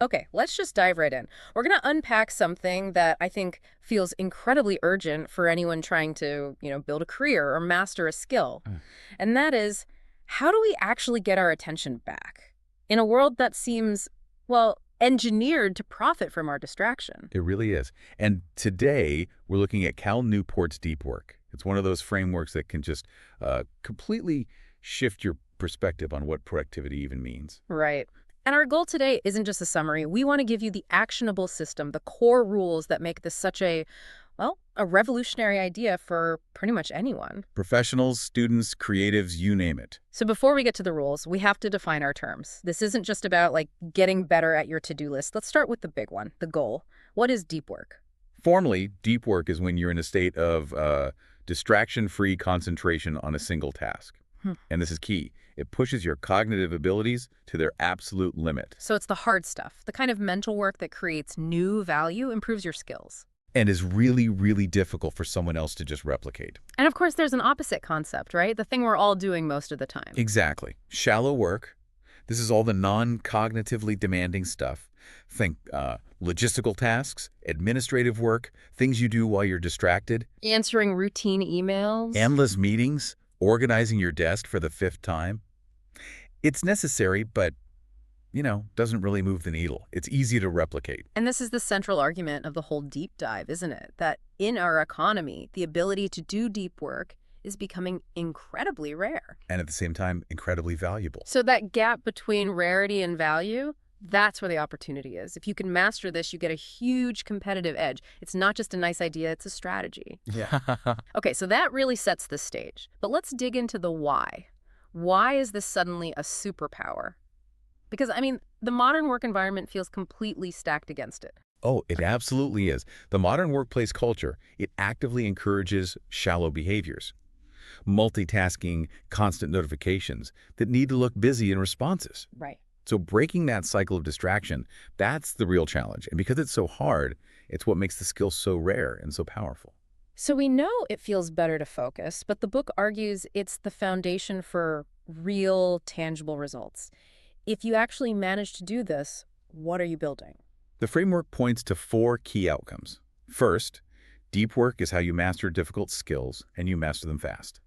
Okay, let's just dive right in. We're going to unpack something that I think feels incredibly urgent for anyone trying to, build a career or master a skill. Mm. And that is, how do we actually get our attention back in a world that seems, well, engineered to profit from our distraction? It really is. And today, we're looking at Cal Newport's deep work. It's one of those frameworks that can just completely shift your perspective on what productivity even means. Right. And our goal today isn't just a summary. We want to give you the actionable system, the core rules that make this such a, well, a revolutionary idea for pretty much anyone. Professionals, students, creatives, you name it. So before we get to the rules, we have to define our terms. This isn't just about getting better at your to-do list. Let's start with the big one, the goal. What is deep work? Formally, deep work is when you're in a state of distraction-free concentration on a single task. Hmm. And this is key. It pushes your cognitive abilities to their absolute limit So it's the hard stuff, the kind of mental work that creates new value, improves your skills. and is really, really difficult for someone else to just replicate. And of course, there's an opposite concept, right? The thing we're all doing most of the time. Exactly. Shallow work. This is all the non-cognitively demanding stuff. Think logistical tasks, administrative work, things you do while you're distracted, Answering routine emails. endless meetings, organizing your desk for the fifth time. It's necessary, but, doesn't really move the needle. It's easy to replicate. And this is the central argument of the whole deep dive, isn't it? That in our economy, the ability to do deep work is becoming incredibly rare. And at the same time, incredibly valuable. So that gap between rarity and value, that's where the opportunity is. If you can master this, you get a huge competitive edge. It's not just a nice idea, it's a strategy. Yeah. Okay, so that really sets the stage. But let's dig into the why. Why is this suddenly a superpower? Because, the modern work environment feels completely stacked against it. Oh, it absolutely is. The modern workplace culture, it actively encourages shallow behaviors. Multitasking, constant notifications that need to look busy and responses. Right. So breaking that cycle of distraction, that's the real challenge. And because it's so hard, it's what makes the skill so rare and so powerful. So we know it feels better to focus, but the book argues it's the foundation for real, tangible results. If you actually manage to do this, what are you building? The framework points to 4 key outcomes. First, deep work is how you master difficult skills, and you master them fast.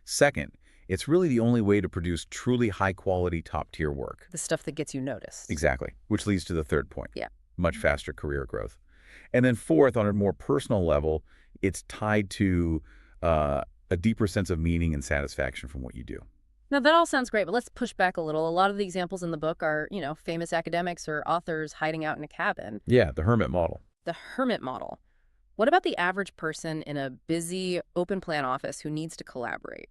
Second, it's really the only way to produce truly high-quality, top-tier work. The stuff that gets you noticed. Exactly, which leads to the third point. Yeah. Much faster career growth. And then fourth, on a more personal level, it's tied to a deeper sense of meaning and satisfaction from what you do. Now, that all sounds great, but let's push back a little. A lot of the examples in the book are, famous academics or authors hiding out in a cabin. Yeah, the hermit model. The hermit model. What about the average person in a busy, open-plan office who needs to collaborate?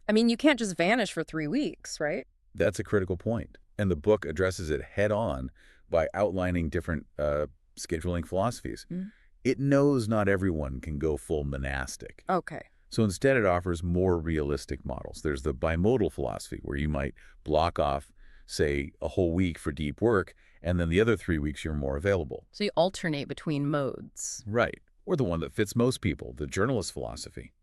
You can't just vanish for 3 weeks, right? That's a critical point. And the book addresses it head-on by outlining different scheduling philosophies. Mm. It knows not everyone can go full monastic. Okay. So instead, it offers more realistic models. There's the bimodal philosophy, where you might block off, say, a whole week for deep work, and then the other 3 weeks you're more available. So you alternate between modes. Right. Or the one that fits most people, the journalist philosophy.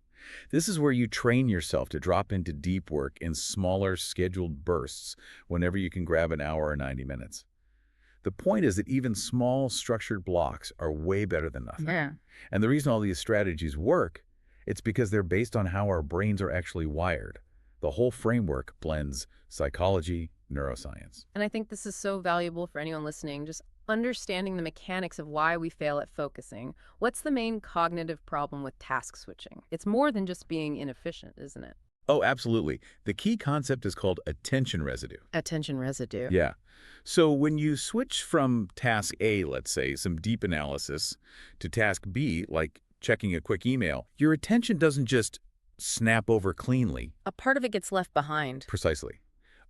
This is where you train yourself to drop into deep work in smaller, scheduled bursts whenever you can grab an hour or 90 minutes. The point is that even small, structured blocks are way better than nothing. Yeah. And the reason all these strategies work, it's because they're based on how our brains are actually wired. The whole framework blends psychology, neuroscience. And I think this is so valuable for anyone listening, just understanding the mechanics of why we fail at focusing. What's the main cognitive problem with task switching? It's more than just being inefficient, isn't it? Oh, absolutely. The key concept is called attention residue. Attention residue. Yeah. So when you switch from task A, let's say, some deep analysis, to task B, like checking a quick email, your attention doesn't just snap over cleanly. A part of it gets left behind. Precisely.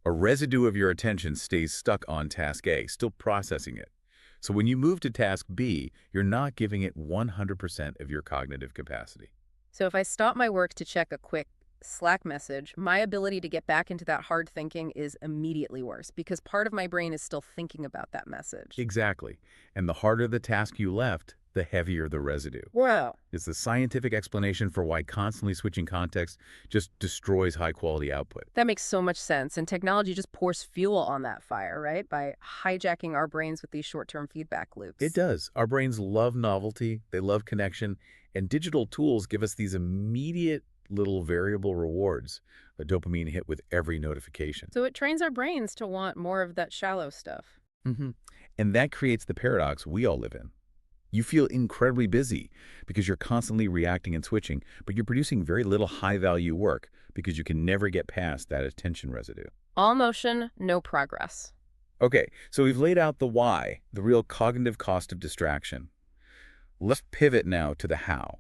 A residue of your attention stays stuck on task A, still processing it. So when you move to task B, you're not giving it 100% of your cognitive capacity. So if I stop my work to check a quick Slack message, my ability to get back into that hard thinking is immediately worse because part of my brain is still thinking about that message. Exactly. And the harder the task you left, the heavier the residue. Wow. It's the scientific explanation for why constantly switching context just destroys high-quality output. That makes so much sense. And technology just pours fuel on that fire, right? By hijacking our brains with these short-term feedback loops. It does. Our brains love novelty, they love connection, and digital tools give us these immediate little variable rewards, a dopamine hit with every notification. So it trains our brains to want more of that shallow stuff. And that creates the paradox we all live in. You feel incredibly busy because you're constantly reacting and switching, but you're producing very little high-value work because you can never get past that attention residue. All motion, no progress. Okay, so we've laid out the why, the real cognitive cost of distraction. Let's pivot now to the how,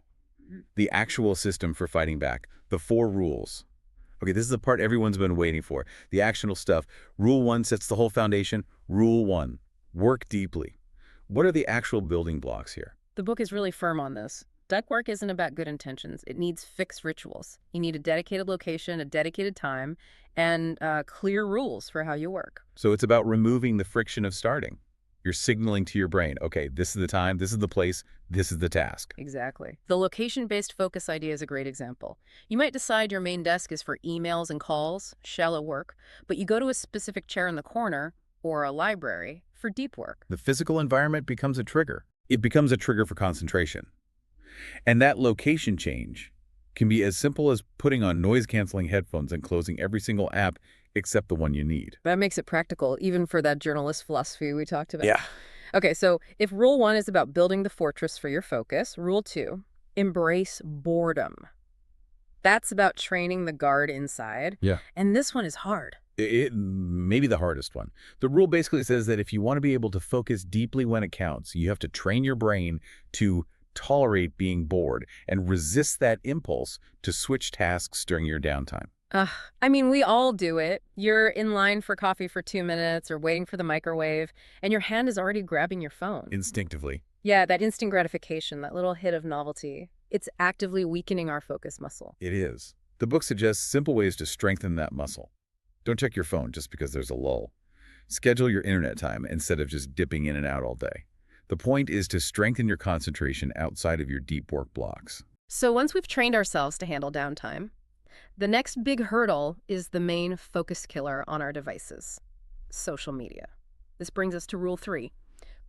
the actual system for fighting back, the 4 rules. Okay, this is the part everyone's been waiting for, the actionable stuff. Rule 1 sets the whole foundation. Rule 1, work deeply. What are the actual building blocks here? The book is really firm on this. Duck work isn't about good intentions. It needs fixed rituals. You need a dedicated location, a dedicated time, and clear rules for how you work. So it's about removing the friction of starting. You're signaling to your brain, okay, this is the time, this is the place, this is the task. Exactly. The location-based focus idea is a great example. You might decide your main desk is for emails and calls, shallow work, but you go to a specific chair in the corner or a library for deep work. The physical environment becomes a trigger. It becomes a trigger for concentration. And that location change can be as simple as putting on noise-canceling headphones and closing every single app except the one you need. That makes it practical, even for that journalist philosophy we talked about. Yeah. Okay, so if rule 1 is about building the fortress for your focus, rule 2, embrace boredom. That's about training the guard inside. Yeah. And this one is hard. It may be the hardest one. The rule basically says that if you want to be able to focus deeply when it counts, you have to train your brain to tolerate being bored and resist that impulse to switch tasks during your downtime. I mean, we all do it. You're in line for coffee for 2 minutes or waiting for the microwave, and your hand is already grabbing your phone. Instinctively. Yeah, that instant gratification, that little hit of novelty. It's actively weakening our focus muscle. It is. The book suggests simple ways to strengthen that muscle. Don't check your phone just because there's a lull. Schedule your internet time instead of just dipping in and out all day. The point is to strengthen your concentration outside of your deep work blocks. So once we've trained ourselves to handle downtime, the next big hurdle is the main focus killer on our devices, social media. This brings us to rule 3.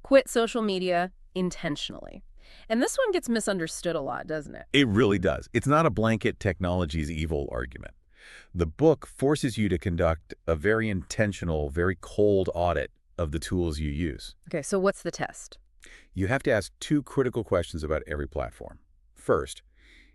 Quit social media intentionally. And this one gets misunderstood a lot, doesn't it? It really does. It's not a blanket technology's evil argument. The book forces you to conduct a very intentional, very cold audit of the tools you use. Okay, so what's the test? You have to ask 2 critical questions about every platform. First,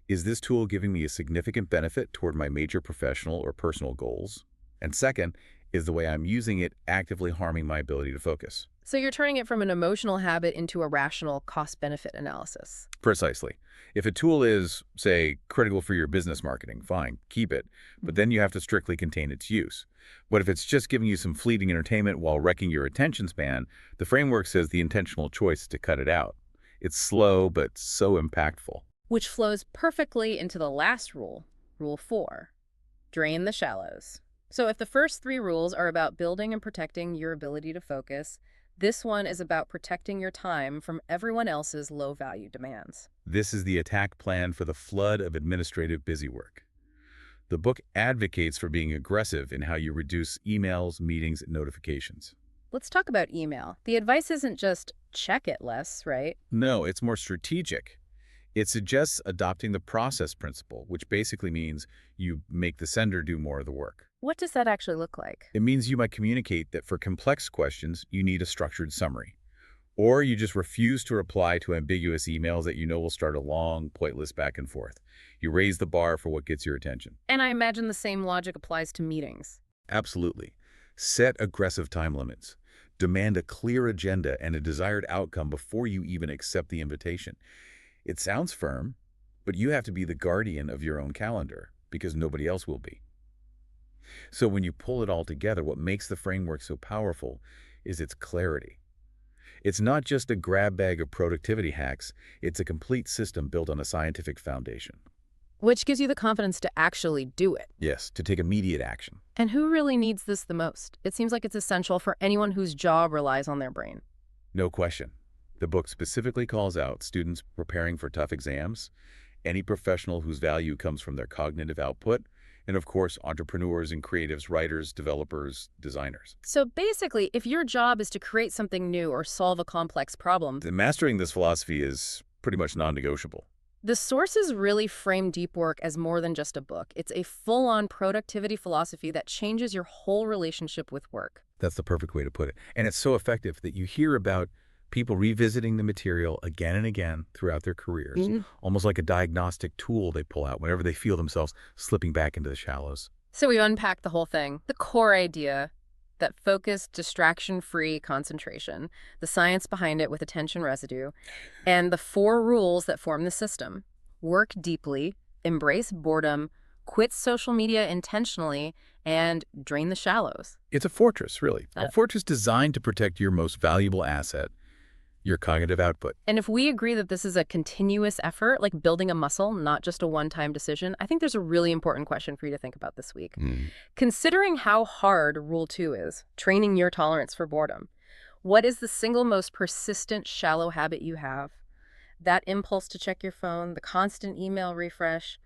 is this tool giving me a significant benefit toward my major professional or personal goals? And second, is the way I'm using it actively harming my ability to focus? So you're turning it from an emotional habit into a rational cost-benefit analysis. Precisely. If a tool is, say, critical for your business marketing, fine, keep it, but then you have to strictly contain its use. But if it's just giving you some fleeting entertainment while wrecking your attention span, the framework says the intentional choice is to cut it out. It's slow, but so impactful. Which flows perfectly into the last rule, rule 4, drain the shallows. So if the first 3 rules are about building and protecting your ability to focus, this one is about protecting your time from everyone else's low-value demands. This is the attack plan for the flood of administrative busywork. The book advocates for being aggressive in how you reduce emails, meetings, and notifications. Let's talk about email. The advice isn't just check it less, right? No, it's more strategic. It suggests adopting the process principle, which basically means you make the sender do more of the work. What does that actually look like? It means you might communicate that for complex questions, you need a structured summary. Or you just refuse to reply to ambiguous emails that you know will start a long, pointless back and forth. You raise the bar for what gets your attention. And I imagine the same logic applies to meetings. Absolutely. Set aggressive time limits. Demand a clear agenda and a desired outcome before you even accept the invitation. It sounds firm, but you have to be the guardian of your own calendar because nobody else will be. So when you pull it all together, what makes the framework so powerful is its clarity. It's not just a grab bag of productivity hacks, it's a complete system built on a scientific foundation. Which gives you the confidence to actually do it. Yes, to take immediate action. And who really needs this the most? It seems like it's essential for anyone whose job relies on their brain. No question. The book specifically calls out students preparing for tough exams, any professional whose value comes from their cognitive output, and of course, entrepreneurs and creatives, writers, developers, designers. So basically, if your job is to create something new or solve a complex problem, Mastering this philosophy is pretty much non-negotiable. the sources really frame deep work as more than just a book. It's a full-on productivity philosophy that changes your whole relationship with work. That's the perfect way to put it. And it's so effective that you hear about people revisiting the material again and again throughout their careers, almost like a diagnostic tool they pull out whenever they feel themselves slipping back into the shallows. So we unpacked the whole thing. The core idea that focused, distraction-free concentration, the science behind it with attention residue, and the 4 rules that form the system. Work deeply, embrace boredom, quit social media intentionally, and drain the shallows. It's a fortress, really. A fortress designed to protect your most valuable asset, your cognitive output. And if we agree that this is a continuous effort, like building a muscle, not just a one-time decision, I think there's a really important question for you to think about this week. Considering how hard Rule 2 is, training your tolerance for boredom, what is the single most persistent shallow habit you have? That impulse to check your phone, the constant email refresh,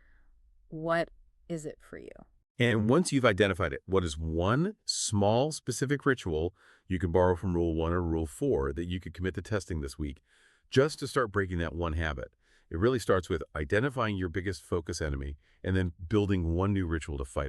what is it for you? And once you've identified it, what is one small specific ritual you can borrow from Rule 1 or Rule 4 that you could commit to testing this week just to start breaking that one habit? It really starts with identifying your biggest focus enemy and then building one new ritual to fight it.